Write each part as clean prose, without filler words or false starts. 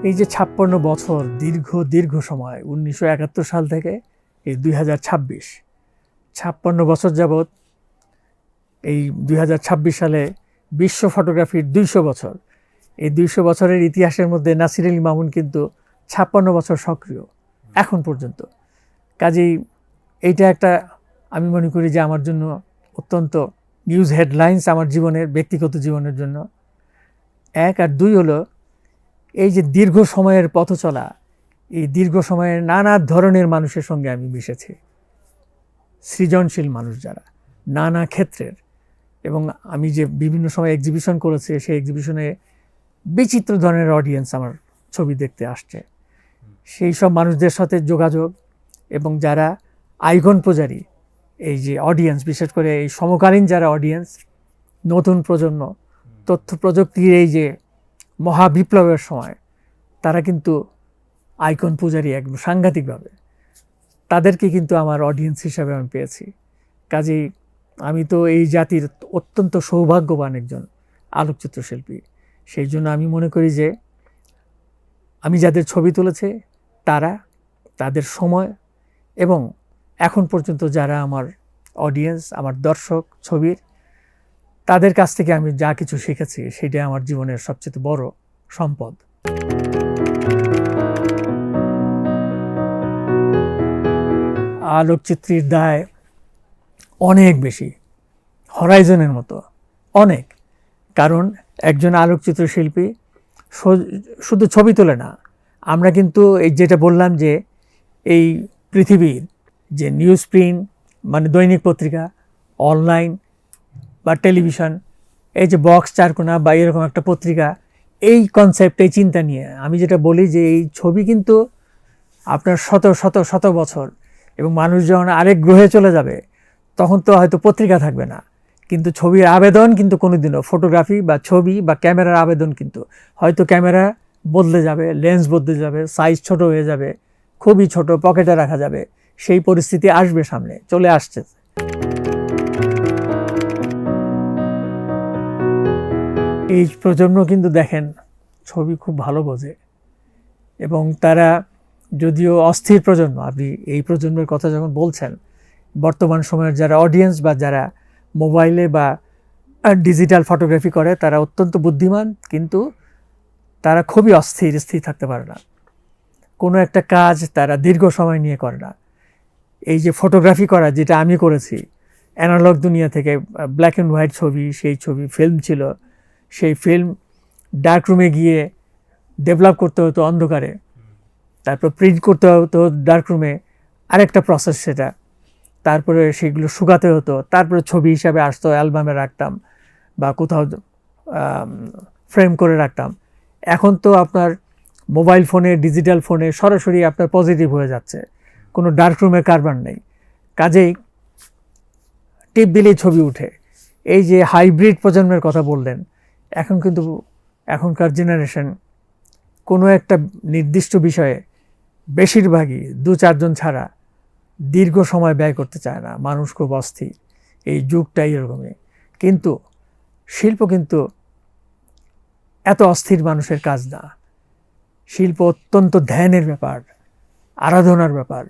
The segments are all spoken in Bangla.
এই যে ৫৬ বছর দীর্ঘ সময় ১৯৭১ সাল থেকে এই ২০২৬ ৫৬ বছর যাবৎ এই ২০২৬ সালে বিশ্ব ফটোগ্রাফির ২০০ বছর, এই ২০০ বছরের ইতিহাসের মধ্যে নাসির আলী মামুন কিন্তু ৫৬ বছর সক্রিয় এখন পর্যন্ত। কাজেই এইটা একটা আমি মনে করি যে আমার জন্য অত্যন্ত নিউজ হেডলাইন্স আমার জীবনের ব্যক্তিগত জীবনের জন্য। এক আর দুই হলো এই যে দীর্ঘ সময়ের পথ চলা, এই দীর্ঘ সময়ের নানা ধরনের মানুষের সঙ্গে আমি মিশেছি, সৃজনশীল মানুষ যারা নানা ক্ষেত্রের, এবং আমি যে বিভিন্ন সময় এক্সিবিশন করেছি সেই এক্সিবিশনে বিচিত্র ধরনের অডিয়েন্স আমার ছবি দেখতে আসছে। সেই সব মানুষদের সাথে যোগাযোগ এবং যারা আইকন পূজারী, এই যে অডিয়েন্স, বিশেষ করে এই সমকালীন যারা অডিয়েন্স, নতুন প্রজন্ম, তথ্য প্রযুক্তির এই যে মহাবিপ্লবের সময় তারা কিন্তু আইকন পূজারী একদম সাংঘাতিকভাবে, তাদেরকে কিন্তু আমার অডিয়েন্স হিসাবে আমি পেয়েছি। কাজেই আমি তো এই জাতির অত্যন্ত সৌভাগ্যবান একজন আলোকচিত্র শিল্পী। সেই জন্য আমি মনে করি যে আমি যাদের ছবি তুলেছি তারা, তাদের সময় এবং এখন পর্যন্ত যারা আমার অডিয়েন্স, আমার দর্শক ছবির, তাদের কাছ থেকে আমি যা কিছু শিখেছি সেটা আমার জীবনের সবচেয়ে বড় সম্পদ। আলোকচিত্রীর দায় অনেক বেশি, হরাইজনের মতো অনেক। কারণ একজন আলোকচিত্র শিল্পী শুধু ছবি তোলে না, আমরা কিন্তু এই যেটা বললাম যে এই পৃথিবীর যে নিউজ প্রিন্ট মানে দৈনিক পত্রিকা, অনলাইন বা টেলিভিশন, এই যে বক্স চারকোনা বা এরকম একটা পত্রিকা, এই কনসেপ্ট, এই চিন্তা নিয়ে আমি যেটা বলি যে এই ছবি কিন্তু আপনার শত শত শত বছর, এবং মানুষ যখন আরেক গ্রহে চলে যাবে তখন তো হয়তো পত্রিকা থাকবে না, কিন্তু ছবির আবেদন কিন্তু কোনোদিনও, ফটোগ্রাফি বা ছবি বা ক্যামেরার আবেদন কিন্তু হয়তো ক্যামেরা বদলে যাবে, লেন্স বদলে যাবে, সাইজ ছোট হয়ে যাবে, খুবই ছোট, পকেটে রাখা যাবে, সেই পরিস্থিতি আসবে, সামনে চলে আসছে। এই প্রজন্ম কিন্তু দেখেন ছবি খুব ভালো বোঝে, এবং তারা যদিও অস্থির প্রজন্ম, আপনি এই প্রজন্মের কথা যখন বলছেন, বর্তমান সময়ের যারা অডিয়েন্স বা যারা মোবাইলে বা ডিজিটাল ফটোগ্রাফি করে তারা অত্যন্ত বুদ্ধিমান, কিন্তু তারা খুবই স্থির থাকতে পারে না। কোনো একটা কাজ তারা দীর্ঘ সময় নিয়ে করে না। এই যে ফটোগ্রাফি করা, যেটা আমি করেছি অ্যানালগ দুনিয়া থেকে, ব্ল্যাক অ্যান্ড হোয়াইট ছবি, সেই ছবি ফিল্ম ছিল, সেই ফিল্ম ডার্ক রুমে গিয়ে ডেভেলপ করতে হতো অন্ধকারে, তারপর প্রিন্ট করতে হতো ডার্ক রুমে, আরেকটা প্রসেস সেটা, তারপরে সেগুলো শুকাতে হতো, তারপরে ছবি হিসাবে আসতো, অ্যালবামে রাখতাম বা কোথাও ফ্রেম করে রাখতাম। এখন তো আপনার মোবাইল ফোনে, ডিজিটাল ফোনে সরাসরি আপনার পজিটিভ হয়ে যাচ্ছে, কোনো ডার্ক রুমের কারবার নেই। কাজেই টিপ দিলেই ছবি উঠে। এই যে হাইব্রিড প্রজন্মের কথা বললেন, এখন কিন্তু এখনকার জেনারেশন কোনো একটা নির্দিষ্ট বিষয়ে বেশিরভাগই ২-৪ জন ছাড়া দীর্ঘ সময় ব্যয় করতে চায় না, মানুষ খুব অস্থির, এই যুগটাই এরকমই। কিন্তু শিল্প কিন্তু এত অস্থির মানুষের কাজ না। শিল্প অত্যন্ত ধ্যানের ব্যাপার, আরাধনার ব্যাপার,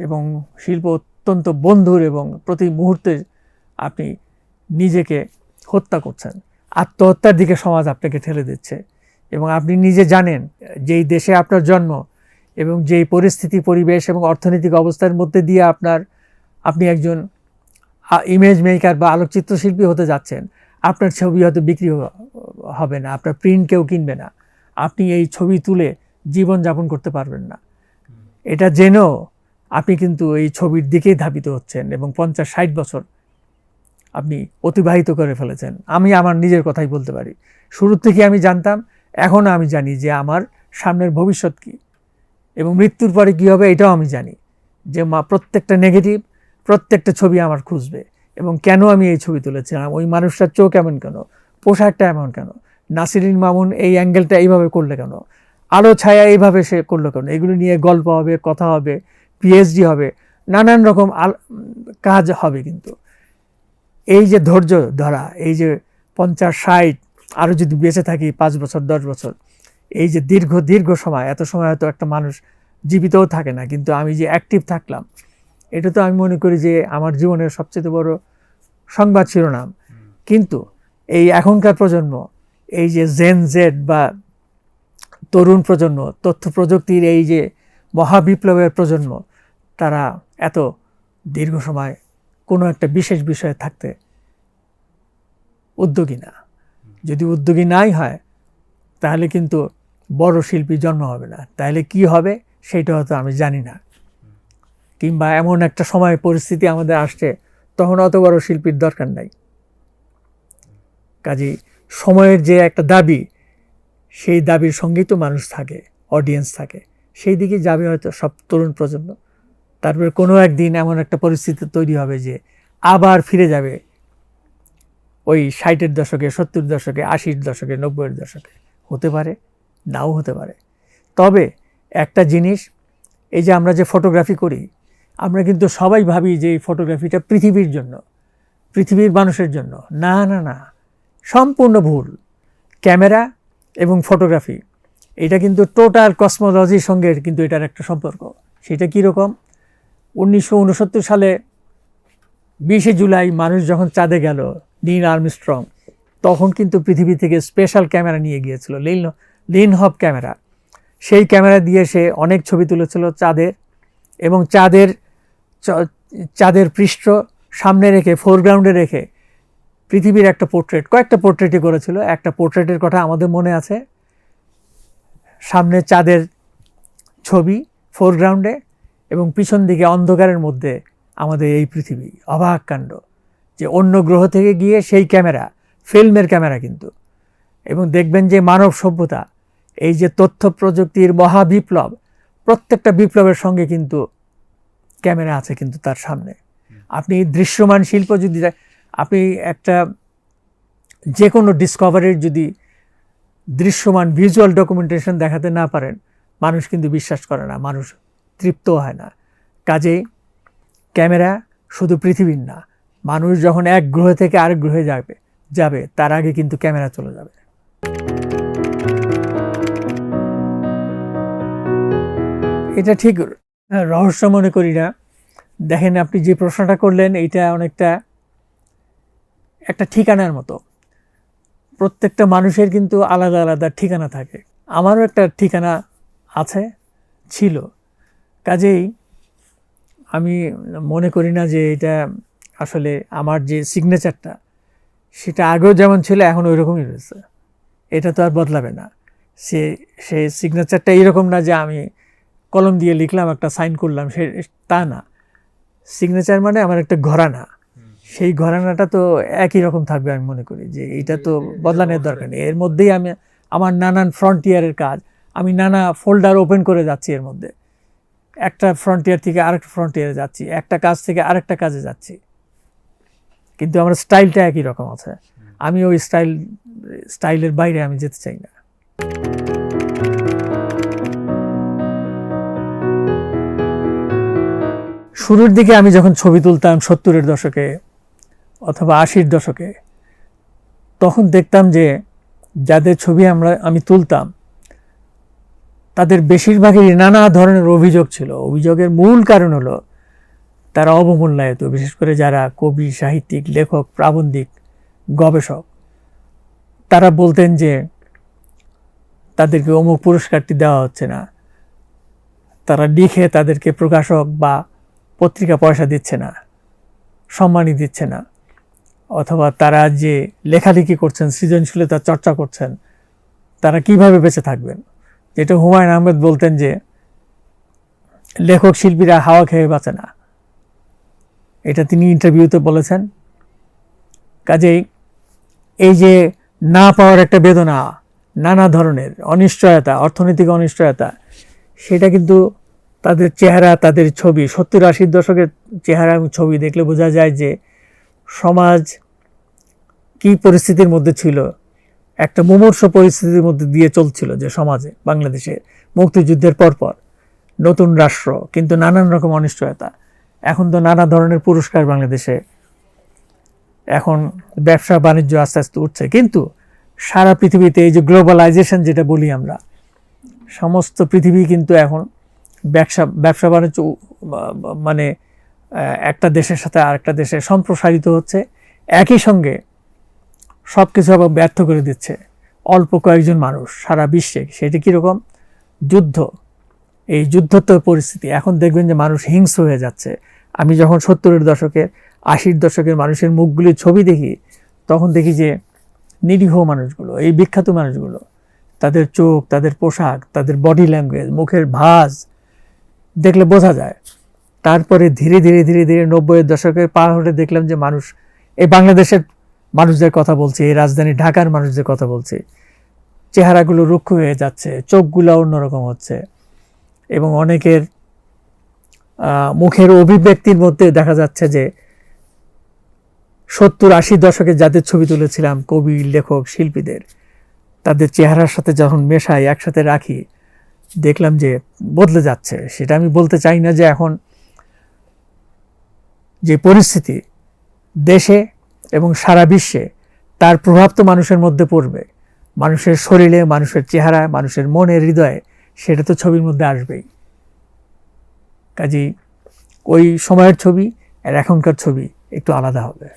এবং শিল্প অত্যন্ত বন্ধুর, এবং প্রতি মুহূর্তে আপনি নিজেকে হত্যা করছেন, আত্মহত্যার দিকে সমাজ আপনাকে ঠেলে দিচ্ছে, এবং আপনি নিজে জানেন যেই দেশে আপনার জন্ম এবং যেই পরিস্থিতি, পরিবেশ এবং অর্থনৈতিক অবস্থার মধ্যে দিয়ে আপনি একজন ইমেজ মেকার বা আলোকচিত্র শিল্পী হতে যাচ্ছেন, আপনার ছবি হয়তো বিক্রি হবে না, আপনার প্রিন্ট কেউ কিনবে না, আপনি এই ছবি তুলে জীবনযাপন করতে পারবেন না। এটা জেনেও আপনি কিন্তু এই ছবির দিকেই ধাবিত হচ্ছেন, এবং ৫০-৬০ বছর আপনি অতিবাহিত করে ফেলেছেন। আমি আমার নিজের কথাই বলতে পারি, শুরুর থেকে আমি জানতাম, এখনও আমি জানি যে আমার সামনের ভবিষ্যৎ কী এবং মৃত্যুর পরে কী হবে এটাও আমি জানি, যে প্রত্যেকটা নেগেটিভ, প্রত্যেকটা ছবি আমার খুঁজবে, এবং কেন আমি এই ছবি তুলেছিলাম, ওই মানুষটার চোখ এমন কেন, পোশাকটা এমন কেন, নাসির আলী মামুন এই অ্যাঙ্গেলটা এইভাবে করলে কেন, আলো ছায়া এইভাবে সে করলো কেন, এগুলো নিয়ে গল্প হবে, কথা হবে, পিএইচডি হবে, নানান রকম কাজ হবে। কিন্তু এই যে ধৈর্য ধরা, এই যে ৫০-৬০, আরও যদি বেঁচে থাকি ৫ বছর ১০ বছর, এই যে দীর্ঘ সময়, এত সময় হয়তো একটা মানুষ জীবিতও থাকে না, কিন্তু আমি যে অ্যাক্টিভ থাকলাম, এটা তো আমি মনে করি যে আমার জীবনের সবচেয়ে বড় সংবাদ শিরোনাম। কিন্তু এই এখনকার প্রজন্ম, এই যে জেন জেড বা তরুণ প্রজন্ম, তথ্য প্রযুক্তির এই যে মহাবিপ্লবের প্রজন্ম, তারা এত দীর্ঘ সময় কোনো একটা বিশেষ বিষয়ে থাকতে উদ্যোগী না। যদি উদ্যোগী নাই হয় তাহলে কিন্তু বড় শিল্পী জন্ম হবে না। তাহলে কি হবে সেটা হয়তো আমি জানি না, কিংবা এমন একটা সময় পরিস্থিতি আমাদের আসছে তখন অত বড় শিল্পীর দরকার নাই। কাজেই সময়ের যে একটা দাবি, সেই দাবির সঙ্গেই তো মানুষ থাকে, অডিয়েন্স থাকে, সেই দিকে যাবে হয়তো সব তরুণ প্রজন্ম। তারপরে কোনো একদিন এমন একটা পরিস্থিতি তৈরি হবে যে আবার ফিরে যাবে ওই 60-এর দশকে, 70-এর দশকে, 80-এর দশকে, 90-এর দশকে। হতে পারে, নাও হতে পারে। তবে একটা জিনিস, এই যে আমরা যে ফটোগ্রাফি করি, আমরা কিন্তু সবাই ভাবি যে এই ফটোগ্রাফিটা পৃথিবীর জন্য, পৃথিবীর মানুষের জন্য। না না না, সম্পূর্ণ ভুল। ক্যামেরা এবং ফটোগ্রাফি, এটা কিন্তু টোটাল কসমোলজির সঙ্গে কিন্তু এটার একটা সম্পর্ক। সেটা কীরকম? 1969 সালে 20শে জুলাই মানুষ যখন চাঁদে গেল, নীল আর্মস্ট্রং, তখন কিন্তু পৃথিবী থেকে স্পেশাল ক্যামেরা নিয়ে গিয়েছিল, লিনহব ক্যামেরা। সেই ক্যামেরা দিয়ে সে অনেক ছবি তুলেছিল চাঁদের, এবং চাঁদের পৃষ্ঠ সামনে রেখে, ফোরগ্রাউন্ডে রেখে পৃথিবীর একটা পোর্ট্রেট, কয়েকটা পোর্ট্রেটই করেছিল। একটা পোর্ট্রেটের কথা আমাদের মনে আছে, সামনে চাঁদের ছবি ফোরগ্রাউন্ডে, এবং পিছন দিকে অন্ধকারের মধ্যে আমাদের এই পৃথিবী। অবাক কাণ্ড যে অন্য গ্রহ থেকে গিয়ে সেই ক্যামেরা, ফিল্মের ক্যামেরা কিন্তু। এবং দেখবেন যে মানব সভ্যতা, এই যে তথ্য প্রযুক্তির মহাবিপ্লব, প্রত্যেকটা বিপ্লবের সঙ্গে কিন্তু ক্যামেরা আছে কিন্তু তার সামনে। আপনি দৃশ্যমান শিল্প যদি, আপনি একটা যে কোনো ডিসকভারির যদি দৃশ্যমান ভিজুয়াল ডকুমেন্টেশন দেখাতে না পারেন, মানুষ কিন্তু বিশ্বাস করে না, মানুষ তৃপ্ত হয় না। কাজেই ক্যামেরা শুধু পৃথিবীর না, মানুষ যখন এক গ্রহ থেকে আরেক গ্রহে যাবে তার আগে কিন্তু ক্যামেরা চলে যাবে। এটা ঠিক রহস্য মনে করি না। দেখেন, আপনি যে প্রশ্নটা করলেন, এইটা অনেকটা একটা ঠিকানার মতো। প্রত্যেকটা মানুষের কিন্তু আলাদা আলাদা ঠিকানা থাকে। আমারও একটা ঠিকানা আছে, ছিল। কাজেই আমি মনে করি না যে এটা আসলে আমার যে সিগনেচারটা, সেটা আগেও যেমন ছিল এখন ওই রকমই রয়েছে। এটা তো আর বদলাবে না। সেই সিগনেচারটা এইরকম না যে আমি কলম দিয়ে লিখলাম, একটা সাইন করলাম, তা না। সিগনেচার মানে আমার একটা ঘরানা, সেই ঘরানাটা তো একই রকম থাকবে। আমি মনে করি যে এটা তো বদলানোর দরকার নেই। এর মধ্যেই আমি আমার নানান ফ্রন্টিয়ারের কাজ, আমি নানা ফোল্ডার ওপেন করে যাচ্ছি, এর মধ্যে একটা ফ্রন্টিয়ার থেকে আরেকটা ফ্রন্টিয়ারে যাচ্ছি, একটা কাজ থেকে আরেকটা কাজে যাচ্ছি, কিন্তু আমার স্টাইলটা একই রকম আছে। আমি ওই স্টাইলের বাইরে আমি যেতে চাই না। শুরুর দিকে আমি যখন ছবি তুলতাম 70-এর দশকে অথবা 80-র দশকে, তখন দেখতাম যে যাদের ছবি আমি তুলতাম, তাদের বেশিরভাগেরই নানা ধরনের অভিযোগ ছিল। অভিযোগের মূল কারণ হলো তারা অবমূল্যায়িত, বিশেষ করে যারা কবি, সাহিত্যিক, লেখক, প্রাবন্ধিক, গবেষক। তারা বলতেন যে তাদেরকে অমুক পুরস্কারটি দেওয়া হচ্ছে না, তারা লিখে তাদেরকে প্রকাশক বা পত্রিকা পয়সা দিচ্ছে না, সম্মানই দিচ্ছে না, অথবা তারা যে লেখালেখি করছেন, সৃজনশীলতার চর্চা করছেন, তারা কিভাবে বেঁচে থাকবেন। যেটা হুমায়ুন আহমেদ বলতেন যে লেখক শিল্পীরা হাওয়া খেয়ে বাঁচে না, এটা তিনি ইন্টারভিউতে বলেছেন। কাজেই এই যে না পাওয়ার একটা বেদনা, নানা ধরনের অনিশ্চয়তা, অর্থনৈতিক অনিশ্চয়তা, সেটা কিন্তু তাদের চেহারা, তাদের ছবি, 70-80-র দশকের চেহারা এবং ছবি দেখলে বোঝা যায় যে সমাজ কি পরিস্থিতির মধ্যে ছিল। একটা মুমূর্ষ পরিস্থিতির মধ্যে দিয়ে চলছিল যে সমাজে, বাংলাদেশে মুক্তিযুদ্ধের পরপর নতুন রাষ্ট্র, কিন্তু নানান রকম অনিশ্চয়তা। এখন তো নানা ধরনের পুরস্কার বাংলাদেশে, এখন ব্যবসা বাণিজ্য আস্তে আস্তে উঠছে, কিন্তু সারা পৃথিবীতে এই যে গ্লোবালাইজেশন যেটা বলি আমরা, সমস্ত পৃথিবী কিন্তু এখন ব্যবসা বাণিজ্য মানে একটা দেশের সাথে আরেকটা দেশে সম্প্রসারিত হচ্ছে, একই সঙ্গে সব কিছু আবার ব্যর্থ করে দিচ্ছে অল্প কয়েকজন মানুষ সারা বিশ্বে। সেটি কীরকম? যুদ্ধ। এই যুদ্ধোত্তর পরিস্থিতি। এখন দেখবেন যে মানুষ হিংস্র হয়ে যাচ্ছে। আমি যখন 70-এর দশকের 80-র দশকের মানুষের মুখগুলির ছবি দেখি, তখন দেখি যে নিরীহ মানুষগুলো, এই বিখ্যাত মানুষগুলো, তাদের চোখ, তাদের পোশাক, তাদের বডি ল্যাঙ্গুয়েজ, মুখের ভাঁজ দেখলে বোঝা যায়। তারপরে ধীরে ধীরে ধীরে ধীরে 90-এর দশকের পার হতে দেখলাম যে মানুষ, এই বাংলাদেশের মানুষদের কথা বলছে, এই রাজধানী ঢাকার মানুষদের কথা বলছে, চেহারাগুলো রুক্ষ হয়ে যাচ্ছে, চোখগুলো অন্যরকম হচ্ছে, এবং অনেকের মুখের অভিব্যক্তির মধ্যে দেখা যাচ্ছে যে 70-80 দশকে যাদের ছবি তুলেছিলাম, কবি, লেখক, শিল্পীদের, তাদের চেহারার সাথে যখন মেশাই, একসাথে রাখি, দেখলাম যে বদলে যাচ্ছে। সেটা আমি বলতে চাই না যে এখন যে পরিস্থিতি দেশে এবং সারা বিশ্বে, তার প্রভাব তো মানুষের মধ্যে পড়বে, মানুষের শরীরে, মানুষের চেহারায়, মানুষের মনে, হৃদয়ে, সেটা তো ছবির মধ্যে আসবেই। কাজেই ওই সময়ের ছবি আর এখনকার ছবি একটু আলাদা হবে।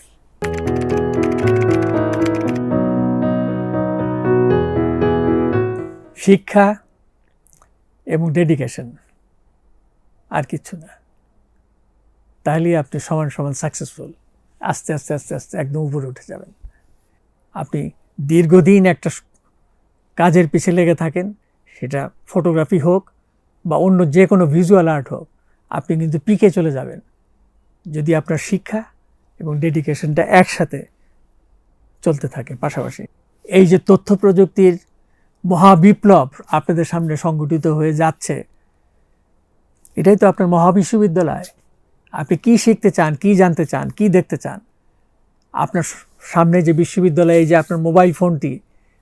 শিক্ষা এবং ডেডিকেশন, আর কিচ্ছু না। তাহলেই আপনি সমান সমান সাকসেসফুল। আস্তে আস্তে আস্তে আস্তে একদম উপরে উঠে যাবেন। আপনি দীর্ঘদিন একটা কাজের পিছে লেগে থাকেন, সেটা ফটোগ্রাফি হোক বা অন্য যে কোনো ভিজুয়াল আর্ট হোক, আপনি কিন্তু পিকে চলে যাবেন যদি আপনার শিক্ষা এবং ডেডিকেশনটা একসাথে চলতে থাকে পাশাপাশি। এই যে তথ্য প্রযুক্তির মহাবিপ্লব আপনাদের সামনে সংগঠিত হয়ে যাচ্ছে, এটাই তো আপনার মহাবিশ্ববিদ্যালয়। আপনি কি শিখতে চান, কি জানতে চান, কি দেখতে চান, আপনার সামনে যে বিশ্ববিদ্যালয়ে যে আপনার মোবাইল ফোনটি,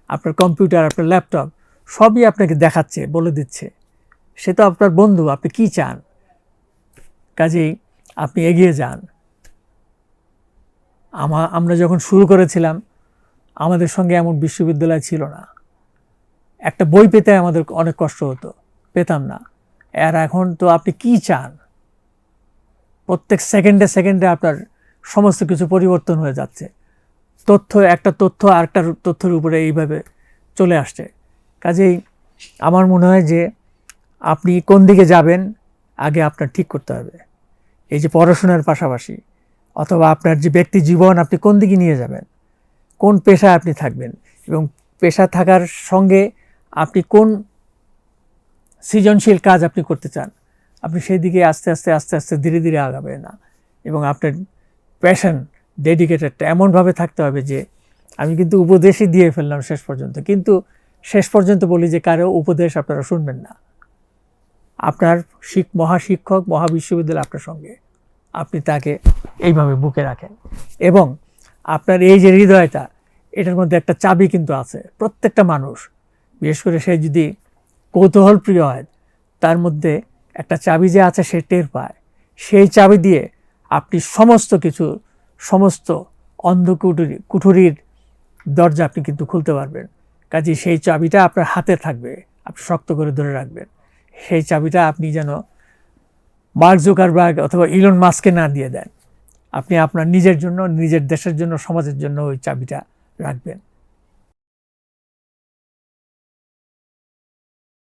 আপনার কম্পিউটার, আপনার ল্যাপটপ, সবই আপনাকে দেখাচ্ছে, বলে দিচ্ছে। সে তো আপনার বন্ধু। আপনি কি চান? কাজেই আপনি এগিয়ে যান। আমরা যখন শুরু করেছিলাম, আমাদের সঙ্গে এমন বিশ্ববিদ্যালয় ছিল না। একটা বই পেতে আমাদের অনেক কষ্ট হতো, পেতাম না। আর এখন তো আপনি কি চান, প্রত্যেক সেকেন্ডে সেকেন্ডে আপনার সমস্ত কিছু পরিবর্তন হয়ে যাচ্ছে। একটা তথ্য আরেকটা তথ্যের উপরে এইভাবে চলে আসছে। কাজেই আমার মনে হয় যে আপনি কোন দিকে যাবেন আগে আপনার ঠিক করতে হবে। এই যে পড়াশোনার পাশাপাশি, অথবা আপনার যে ব্যক্তি জীবন, আপনি কোন দিকে নিয়ে যাবেন, কোন পেশায় আপনি থাকবেন, এবং পেশা থাকার সঙ্গে আপনি কোন সৃজনশীল কাজ আপনি করতে চান, আপনি সেই দিকে আস্তে আস্তে আস্তে আস্তে ধীরে ধীরে আগাবেন না। এবং আপনার প্যাশন, ডেডিকেটেডটা এমনভাবে থাকতে হবে যে, আমি কিন্তু উপদেশই দিয়ে ফেললাম শেষ পর্যন্ত, কিন্তু শেষ পর্যন্ত বলি যে কারো উপদেশ আপনারা শুনবেন না। আপনার মহাশিক্ষক, মহাবিশ্ববিদ্যালয় আপনার সঙ্গে, আপনি তাকে এইভাবে বুকে রাখেন। এবং আপনার এই যে হৃদয়টা, এটার মধ্যে একটা চাবি কিন্তু আছে। প্রত্যেকটা মানুষ, বিশেষ করে সে যদি কৌতূহল প্রিয় হয়, তার মধ্যে একটা চাবি যে আছে সে টের পায়। সেই চাবি দিয়ে আপনি সমস্ত কিছু, সমস্ত কুঠুরির দরজা আপনি কিন্তু খুলতে পারবেন। কাজেই সেই চাবিটা আপনার হাতে থাকবে, আপনি শক্ত করে ধরে রাখবেন। সেই চাবিটা আপনি যেন মার্ক জুকারবার্গ অথবা ইলন মাস্ককে না দিয়ে দেন। আপনি আপনার নিজের জন্য, নিজের দেশের জন্য, সমাজের জন্য ওই চাবিটা রাখবেন।